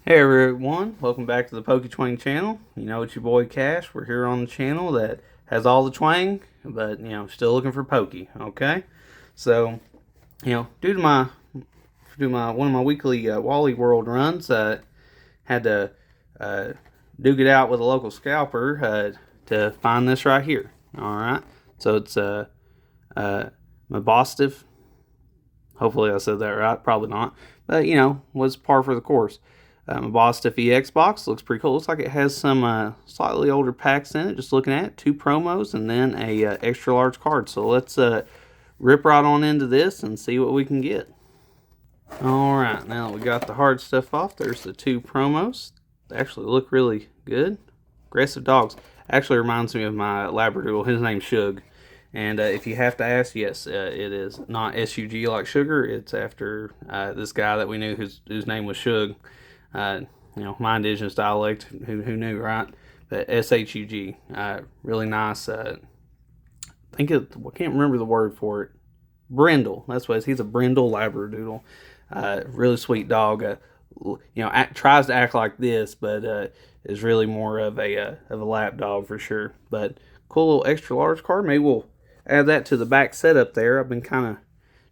Hey everyone, welcome back to the Pokey Twang channel. You know it's your boy Cash. We're here on the channel that has all the twang, but still looking for Pokey. Okay, so due to my one of my weekly Wally World runs, had to uh, duke it out with a local scalper to find this right here. All right, so it's Mabosstiff. Hopefully I said that right. Probably not, but was par for the course. Mabosstiff EX box looks pretty cool. Looks like it has some slightly older packs in it. Just looking at it, 2 promos and then a extra large card. So let's rip right on into this and see what we can get. All right, now that we got the hard stuff off, there's the 2 promos. They actually look really good. Aggressive dogs. Actually reminds me of my Labradoodle. His name's Shug. And if you have to ask, yes, it is not S-U-G like sugar. It's after this guy that we knew whose name was Shug. Uh, my indigenous dialect, who knew, right? But S-H-U-G. Really nice. I can't remember the word for it. Brindle. That's what it is. He's a brindle Labradoodle. Really sweet dog. Tries to act like this, but is really more of a lap dog for sure. But cool little extra large card. Maybe we'll add that to the back setup there. I've been kind of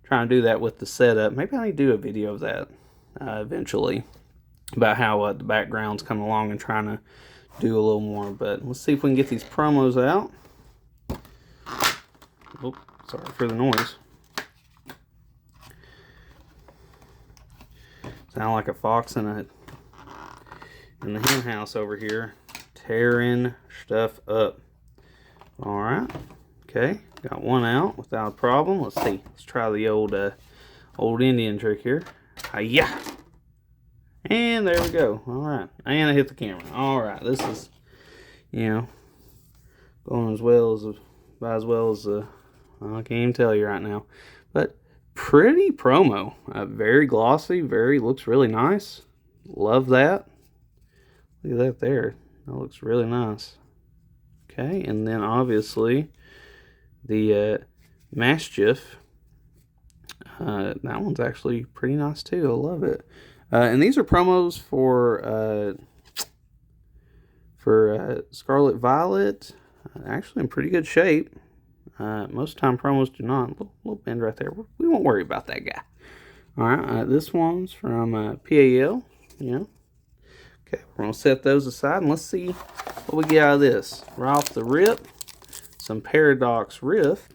trying to do that with the setup. Maybe I need to do a video of that eventually about how the background's coming along and trying to do a little more. But let's see if we can get these promos out. Oh, sorry for the noise. Sound like a fox in the hen house over here, tearing stuff up. All right, okay, got one out without a problem. Let's see. Let's try the old Indian trick here. Hiya! And there we go. All right, and I hit the camera. All right, this is going as well as I can't even tell you right now, but pretty promo. Very glossy. Looks really nice. Love that. Look at that there. That looks really nice. Okay, and then obviously the Mabosstiff. That one's actually pretty nice too. I love it. And these are promos for Scarlet Violet. Actually in pretty good shape. Most time promos do not. Little bend right there. We won't worry about that guy. All right, this one's from PAL. Okay, we're gonna set those aside and let's see what we get out of this. Right off the rip, some Paradox Rift.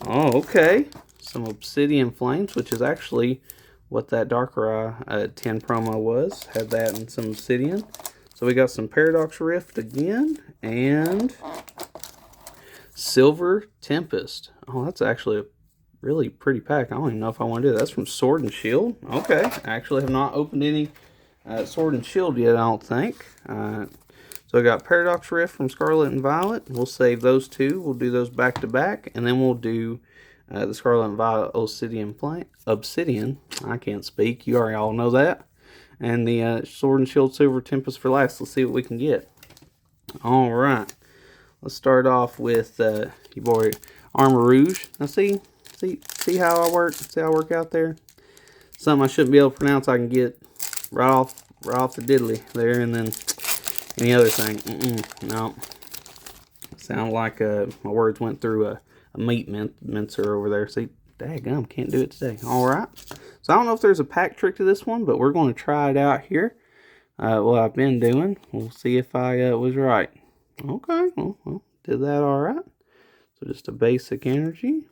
Oh, okay. Some Obsidian Flames, which is actually what that Darkrai 10 promo was. Had that and some Obsidian. So we got some Paradox Rift again and Silver Tempest. Oh, that's actually a really pretty pack. I don't even know if I want to do that. That's from Sword and Shield. Okay. I actually have not opened any Sword and Shield yet, I don't think. So I got Paradox Rift from Scarlet and Violet. We'll save those 2. We'll do those back to back. And then we'll do the Scarlet and Violet Obsidian. I can't speak. You already all know that. And the Sword and Shield Silver Tempest for last. Let's see what we can get. All right. Let's start off with your boy Armor Rouge. Now see how I work? See how I work out there? Something I shouldn't be able to pronounce, I can get right off the diddly there, and then any other thing. No. Sound like my words went through a meat mincer over there. See, daggum, can't do it today. All right. So I don't know if there's a pack trick to this one, but we're going to try it out here. What I've been doing. We'll see if I was right. Okay, well, did that all right. So just a basic energy.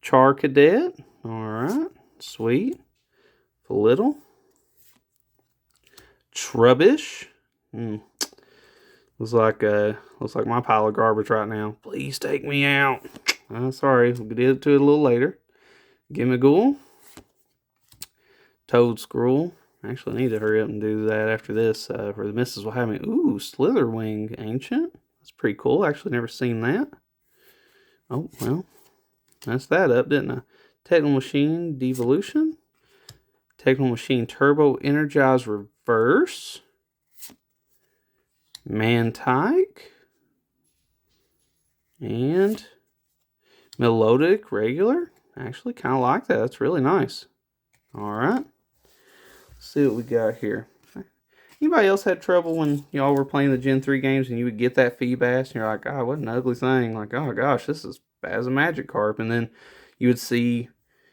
Char Cadet. All right, sweet. Little. Trubbish. Looks like my pile of garbage right now. Please take me out. Sorry, we'll get to it a little later. Gimmighoul. Toad Scroll. Actually, I need to hurry up and do that after this. For the missus will have me. Ooh, Slitherwing Ancient. That's pretty cool. Actually, never seen that. Oh, well. That's that up, didn't I? Techno Machine Devolution. Techno Machine Turbo Energize Reverse. Mantike. And Melodic Regular. Actually, kind of like that. That's really nice. All right. see what we got here. Anybody else had trouble when y'all were playing the Gen 3 games and you would get that Feebas and you're like, oh, what an ugly thing. Like, oh gosh, this is bad as a Magikarp. And then you would see,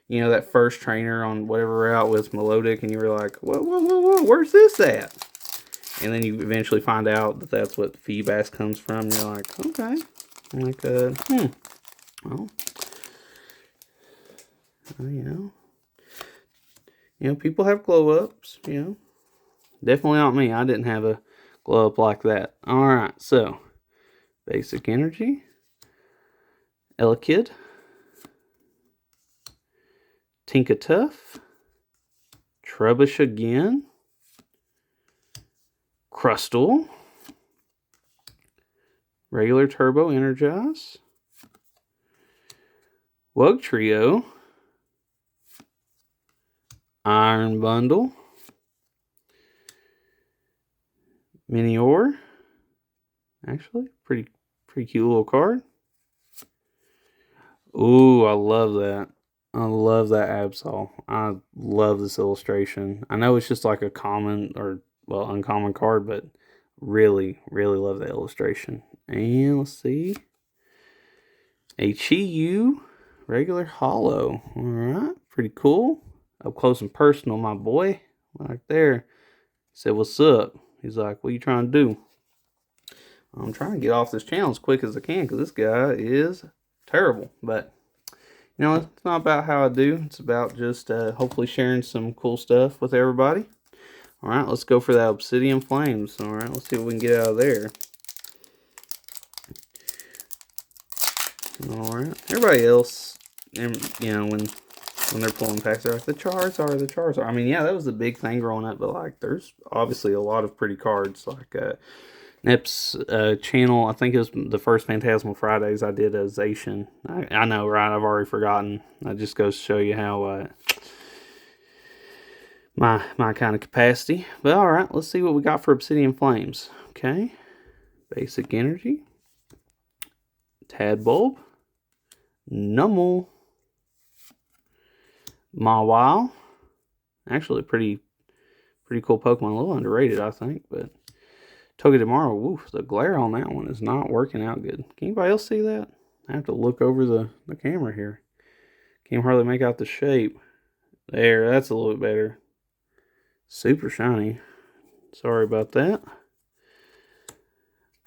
that first trainer on whatever route with Melodic and you were like, whoa, where's this at? And then you eventually find out that that's what Feebas comes from. And you're like, okay. I'm like, well, people have glow-ups, Definitely not me. I didn't have a glow up like that. Alright, so basic energy. Elekid. Tinkatuff. Trubbish again. Crustle. Regular Turbo Energize. Wugtrio. Iron Bundle. Minior. Actually, pretty cute little card. Ooh, I love that. I love that Absol. I love this illustration. I know it's just like a common or, uncommon card, but really, really love the illustration. And let's see. A Chi-Yu regular hollow. Alright, pretty cool. Up close and personal, my boy. Right there. He said, what's up? He's like, what you trying to do? I'm trying to get off this channel as quick as I can because this guy is terrible. But, it's not about how I do. It's about just hopefully sharing some cool stuff with everybody. Alright, let's go for that Obsidian Flames. Alright, let's see what we can get out of there. Alright, everybody else, when they're pulling packs, they're like, the Charizard. I mean, yeah, that was the big thing growing up, but, like, there's obviously a lot of pretty cards. Like, Nep's channel, I think it was the first Phantasmal Fridays I did a Zacian. I know, right? I've already forgotten. That just goes to show you how, my kind of capacity. But, alright, let's see what we got for Obsidian Flames. Okay. Basic Energy. Tadbulb. Numel. Mawile. Actually, pretty cool Pokemon. A little underrated, I think. But Togedemaru, woof, the glare on that one is not working out good. Can anybody else see that? I have to look over the camera here. Can't hardly make out the shape. There, that's a little bit better. Super shiny. Sorry about that.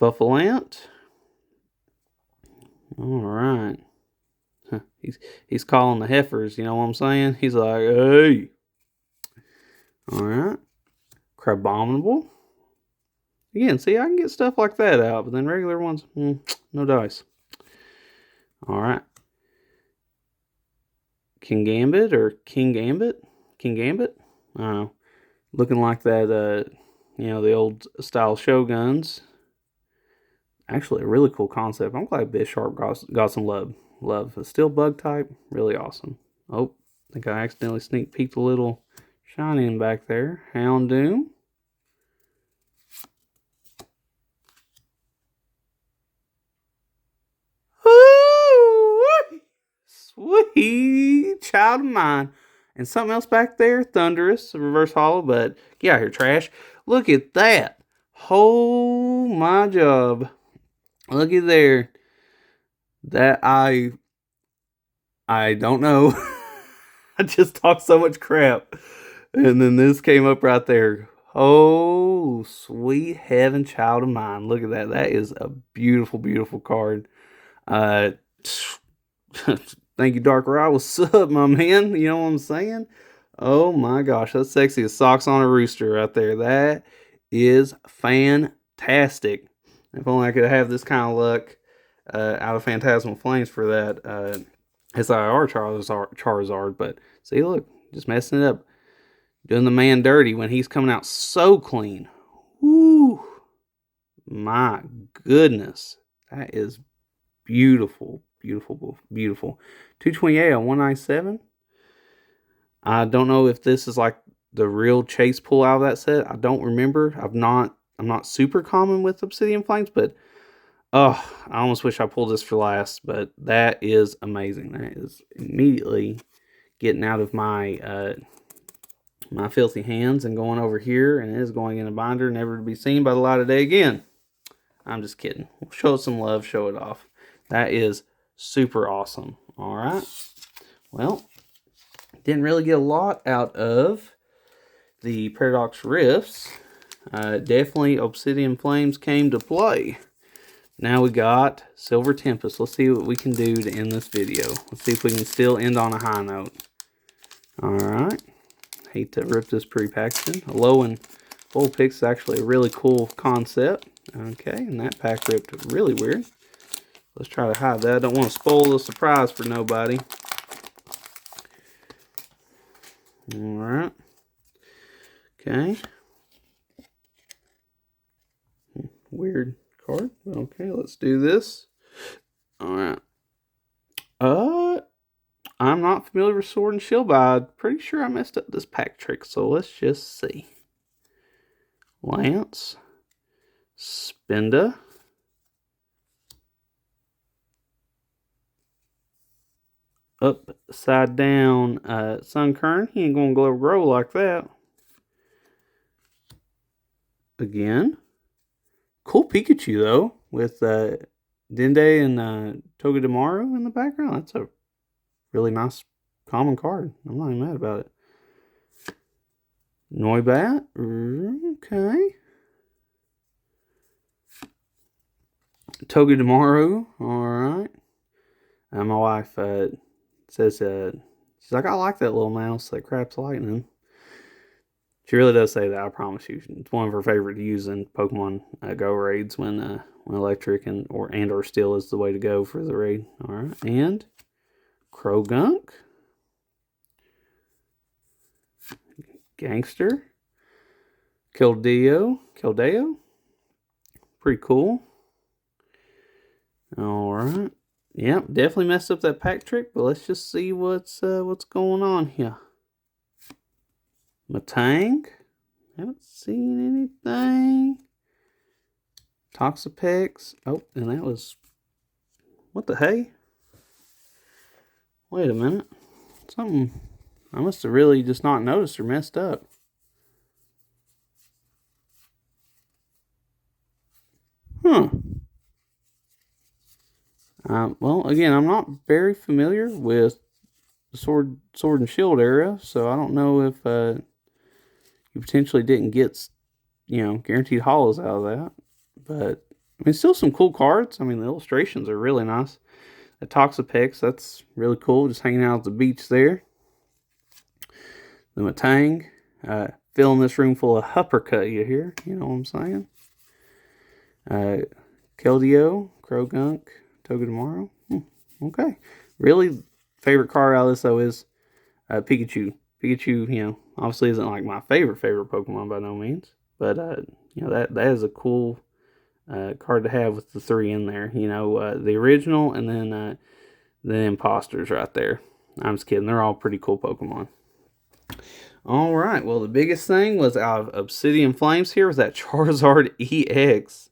Buffalant. Alright. He's calling the heifers, you know what I'm saying? He's like, hey. Alright. Crabominable. Again, see, I can get stuff like that out, but then regular ones, no dice. Alright. King Gambit. I don't know. Looking like that, the old style Shoguns. Actually, a really cool concept. I'm glad Bisharp got some love. A steel bug type, really awesome. Oh, I think I accidentally sneak peeked a little shiny in back there. Houndoom. Ooh, sweet child of mine. And something else back there, Thunderous, a reverse hollow, but get out here, trash. Look at that. Oh my job. Look at there. That I don't know. I just talked so much crap. And then this came up right there. Oh, sweet heaven, child of mine. Look at that. That is a beautiful, beautiful card. Thank you, Dark Rye. What's up, my man? You know what I'm saying? Oh my gosh, that's sexy as socks on a rooster right there. That is fantastic. If only I could have this kind of luck out of Phantasmal Flames for that SIR Charizard. But see, look, just messing it up. Doing the man dirty when he's coming out so clean. Woo! My goodness. That is beautiful, beautiful, beautiful. 228 on 197. I don't know if this is like the real chase pull out of that set. I don't remember. I'm not super common with Obsidian Flames, but I almost wish I pulled this for last, but that is amazing. That is immediately getting out of my my filthy hands and going over here, and it is going in a binder, never to be seen by the light of day again. I'm just kidding. We'll show it some love, show it off. That is super awesome. All right. Well, didn't really get a lot out of the Paradox Rifts. Definitely Obsidian Flames came to play. Now we got Silver Tempest. Let's see what we can do to end this video. Let's see if we can still end on a high note. Alright. Hate to rip this pre-packaging. A low and full picks is actually a really cool concept. Okay, and that pack ripped really weird. Let's try to hide that. I don't want to spoil the surprise for nobody. Alright. Okay. Weird card. Okay, let's do this. Alright. I'm not familiar with Sword and Shield, but I'm pretty sure I messed up this pack trick, so let's just see. Lance. Spinda. Upside down Sunkern. He ain't gonna grow like that. Again. Cool Pikachu, though, with Dende and Togedemaru in the background. That's a really nice common card. I'm not even mad about it. Noibat. Okay. Togedemaru. Alright. My wife says, she's like, I like that little mouse that craps lightning. She really does say that, I promise you. It's one of her favorite to use in Pokemon Go raids when electric or steel is the way to go for the raid. Alright, and Krogunk. Gangster. Keldeo. Pretty cool. Alright. Yep, definitely messed up that pack trick, but let's just see what's going on here. Matang. Haven't seen anything. Toxapex. Oh, and that was... What the hey? Wait a minute. Something... I must have really just not noticed or messed up. Huh. Well, again, I'm not very familiar with the Sword and Shield era, so I don't know if you potentially didn't get, guaranteed holos out of that. But, I mean, still some cool cards. I mean, the illustrations are really nice. The Toxapex, that's really cool, just hanging out at the beach there. The Matang, filling this room full of uppercut you hear, you know what I'm saying? Keldeo, Krogunk, Togedemaru. Okay. Really, favorite card out of this, though, is Pikachu. Pikachu, obviously isn't like my favorite Pokemon by no means. But, that is a cool card to have with the three in there. The original and then the imposters right there. I'm just kidding. They're all pretty cool Pokemon. Alright, well, the biggest thing was out of Obsidian Flames here was that Charizard EX.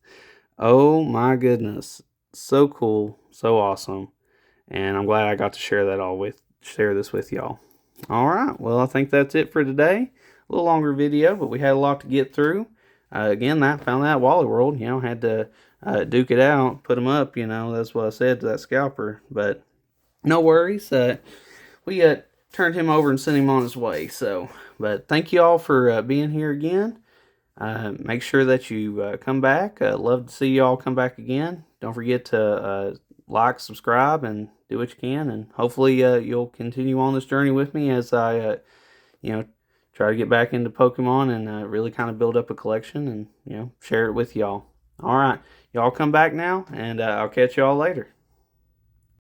Oh my goodness. So cool. So awesome. And I'm glad I got to share this with y'all. Alright, well, I think that's it for today. A little longer video, but we had a lot to get through. Again, found that Wally World, had to duke it out, put them up, that's what I said to that scalper. But no worries. We turned him over and sent him on his way. But thank you all for being here again. Make sure that you come back. Love to see you all come back again. Don't forget to like, subscribe, and do what you can. And hopefully you'll continue on this journey with me as I, try to get back into Pokemon and really kind of build up a collection and, share it with y'all. All right. Y'all come back now, and I'll catch y'all later.